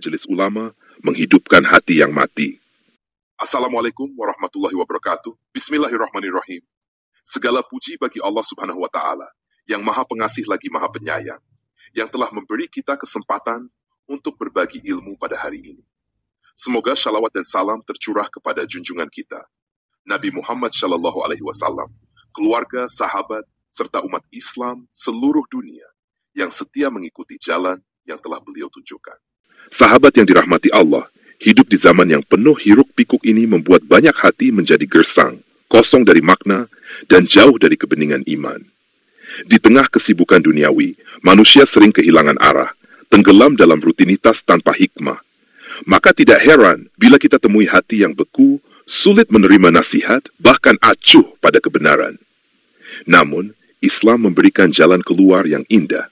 majelis ulama menghidupkan hati yang mati. Assalamualaikum warahmatullahi wabarakatuh. Bismillahirrahmanirrahim. Segala puji bagi Allah Subhanahu wa Ta'ala, yang Maha Pengasih lagi Maha Penyayang, yang telah memberi kita kesempatan untuk berbagi ilmu pada hari ini. Semoga shalawat dan salam tercurah kepada junjungan kita, Nabi Muhammad Shallallahu Alaihi Wasallam, keluarga, sahabat, serta umat Islam seluruh dunia yang setia mengikuti jalan yang telah beliau tunjukkan. Sahabat yang dirahmati Allah, hidup di zaman yang penuh hiruk-pikuk ini membuat banyak hati menjadi gersang, kosong dari makna, dan jauh dari kebeningan iman. Di tengah kesibukan duniawi, manusia sering kehilangan arah, tenggelam dalam rutinitas tanpa hikmah. Maka tidak heran bila kita temui hati yang beku, sulit menerima nasihat, bahkan acuh pada kebenaran. Namun, Islam memberikan jalan keluar yang indah.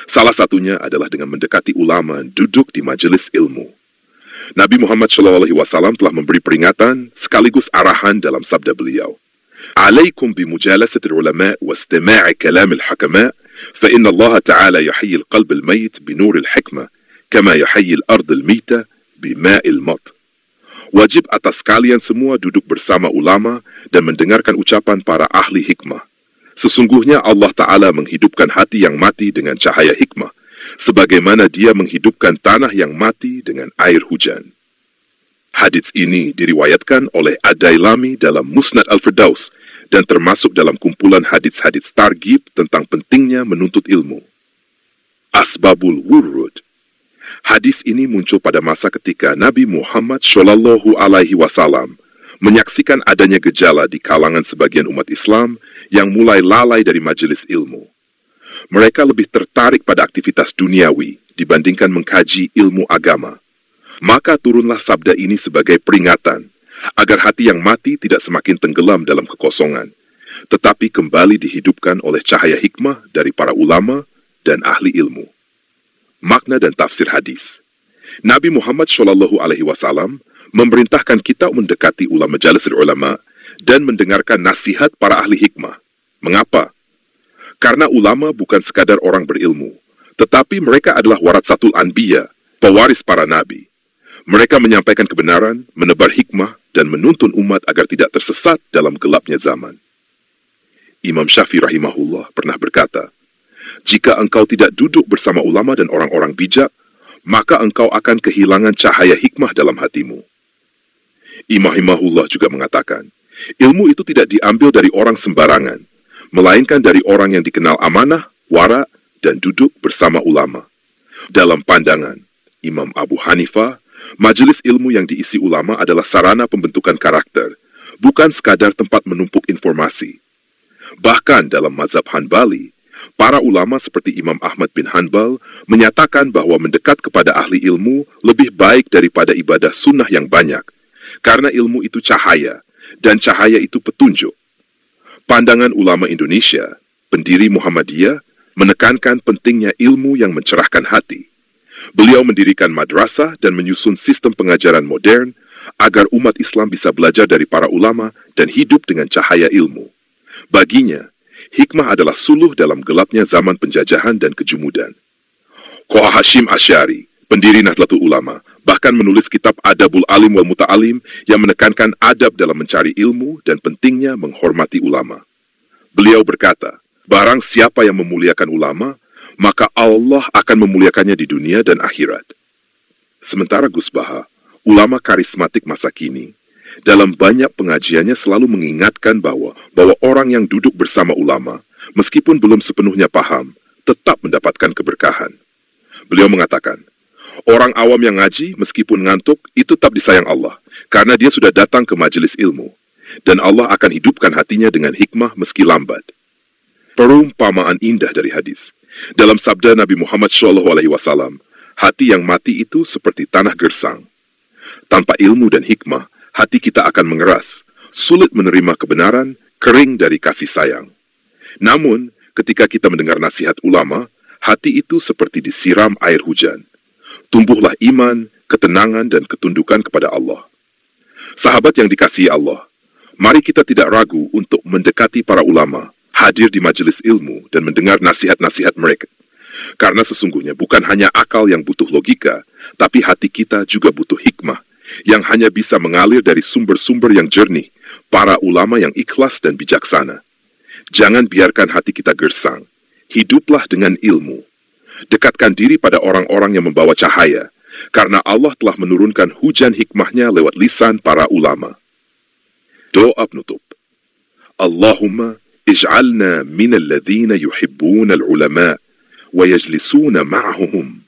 Salah satunya adalah dengan mendekati ulama, duduk di majelis ilmu. Nabi Muhammad SAW telah memberi peringatan sekaligus arahan dalam sabda beliau. Alaikum bimujalasatil ulama wa istima'i kalamil hakama, fa inna Allah Ta'ala yuhayyi al-qalb al-mayt binuril hikmah, kama yuhayyi al-ard al-mita bima'il mat. Wajib atas kalian semua duduk bersama ulama dan mendengarkan ucapan para ahli hikmah. Sesungguhnya Allah Ta'ala menghidupkan hati yang mati dengan cahaya hikmah, sebagaimana Dia menghidupkan tanah yang mati dengan air hujan. Hadits ini diriwayatkan oleh Ad-Dailami dalam Musnad Al-Firdaus dan termasuk dalam kumpulan hadits-hadits targhib tentang pentingnya menuntut ilmu. Asbabul Wurud. Hadis ini muncul pada masa ketika Nabi Muhammad Shallallahu Alaihi Wasallam menyaksikan adanya gejala di kalangan sebagian umat Islam yang mulai lalai dari majelis ilmu. Mereka lebih tertarik pada aktivitas duniawi dibandingkan mengkaji ilmu agama. Maka turunlah sabda ini sebagai peringatan agar hati yang mati tidak semakin tenggelam dalam kekosongan, tetapi kembali dihidupkan oleh cahaya hikmah dari para ulama dan ahli ilmu. Makna dan tafsir hadis. Nabi Muhammad SAW memerintahkan kita mendekati majelis ulama dan mendengarkan nasihat para ahli hikmah. Mengapa? Karena ulama bukan sekadar orang berilmu, tetapi mereka adalah waratsatul anbiya, pewaris para nabi. Mereka menyampaikan kebenaran, menebar hikmah, dan menuntun umat agar tidak tersesat dalam gelapnya zaman. Imam Syafi'i rahimahullah pernah berkata, jika engkau tidak duduk bersama ulama dan orang-orang bijak, maka engkau akan kehilangan cahaya hikmah dalam hatimu. Imam Himahullah juga mengatakan, ilmu itu tidak diambil dari orang sembarangan, melainkan dari orang yang dikenal amanah, wara, dan duduk bersama ulama. Dalam pandangan Imam Abu Hanifah, majelis ilmu yang diisi ulama adalah sarana pembentukan karakter, bukan sekadar tempat menumpuk informasi. Bahkan dalam mazhab Hanbali, para ulama seperti Imam Ahmad bin Hanbal menyatakan bahwa mendekat kepada ahli ilmu lebih baik daripada ibadah sunnah yang banyak, karena ilmu itu cahaya, dan cahaya itu petunjuk. Pandangan ulama Indonesia, pendiri Muhammadiyah, menekankan pentingnya ilmu yang mencerahkan hati. Beliau mendirikan madrasah dan menyusun sistem pengajaran modern agar umat Islam bisa belajar dari para ulama dan hidup dengan cahaya ilmu. Baginya, hikmah adalah suluh dalam gelapnya zaman penjajahan dan kejumudan. Qoha Hashim Asy'ari, pendiri Nahdlatul Ulama, bahkan menulis kitab Adabul Alim wal Muta'alim yang menekankan adab dalam mencari ilmu dan pentingnya menghormati ulama. Beliau berkata, barang siapa yang memuliakan ulama, maka Allah akan memuliakannya di dunia dan akhirat. Sementara Gus Baha, ulama karismatik masa kini, dalam banyak pengajiannya selalu mengingatkan bahwa orang yang duduk bersama ulama, meskipun belum sepenuhnya paham, tetap mendapatkan keberkahan. Beliau mengatakan, orang awam yang ngaji meskipun ngantuk itu tetap disayang Allah, karena dia sudah datang ke majelis ilmu, dan Allah akan hidupkan hatinya dengan hikmah meski lambat. Perumpamaan indah dari hadis. Dalam sabda Nabi Muhammad SAW, hati yang mati itu seperti tanah gersang. Tanpa ilmu dan hikmah, hati kita akan mengeras, sulit menerima kebenaran, kering dari kasih sayang. Namun, ketika kita mendengar nasihat ulama, hati itu seperti disiram air hujan. Tumbuhlah iman, ketenangan, dan ketundukan kepada Allah. Sahabat yang dikasihi Allah, mari kita tidak ragu untuk mendekati para ulama, hadir di majelis ilmu, dan mendengar nasihat-nasihat mereka. Karena sesungguhnya bukan hanya akal yang butuh logika, tapi hati kita juga butuh hikmah, yang hanya bisa mengalir dari sumber-sumber yang jernih, para ulama yang ikhlas dan bijaksana. Jangan biarkan hati kita gersang. Hiduplah dengan ilmu. Dekatkan diri pada orang-orang yang membawa cahaya, karena Allah telah menurunkan hujan hikmahnya lewat lisan para ulama. Doa penutup. Allahumma ij'alna minal ladzina yuhibbuna al-ulama wa yajlisuna ma'ahum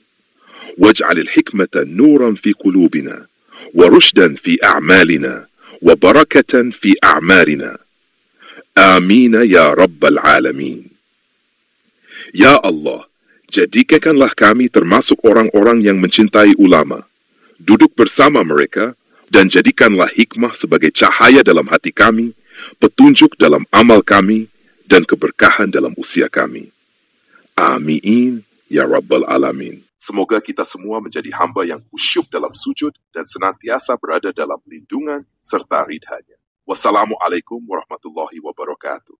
waj'al al-hikmata nuran fi qulubina wa rushdan fi a'malina wa barakatan fi a'marina. Amin ya rabbal alamin. Ya Allah, jadikanlah kami termasuk orang-orang yang mencintai ulama. Duduk bersama mereka dan jadikanlah hikmah sebagai cahaya dalam hati kami, petunjuk dalam amal kami, dan keberkahan dalam usia kami. Amin ya rabbal alamin. Semoga kita semua menjadi hamba yang khusyuk dalam sujud dan senantiasa berada dalam lindungan serta ridhanya. Wassalamualaikum warahmatullahi wabarakatuh.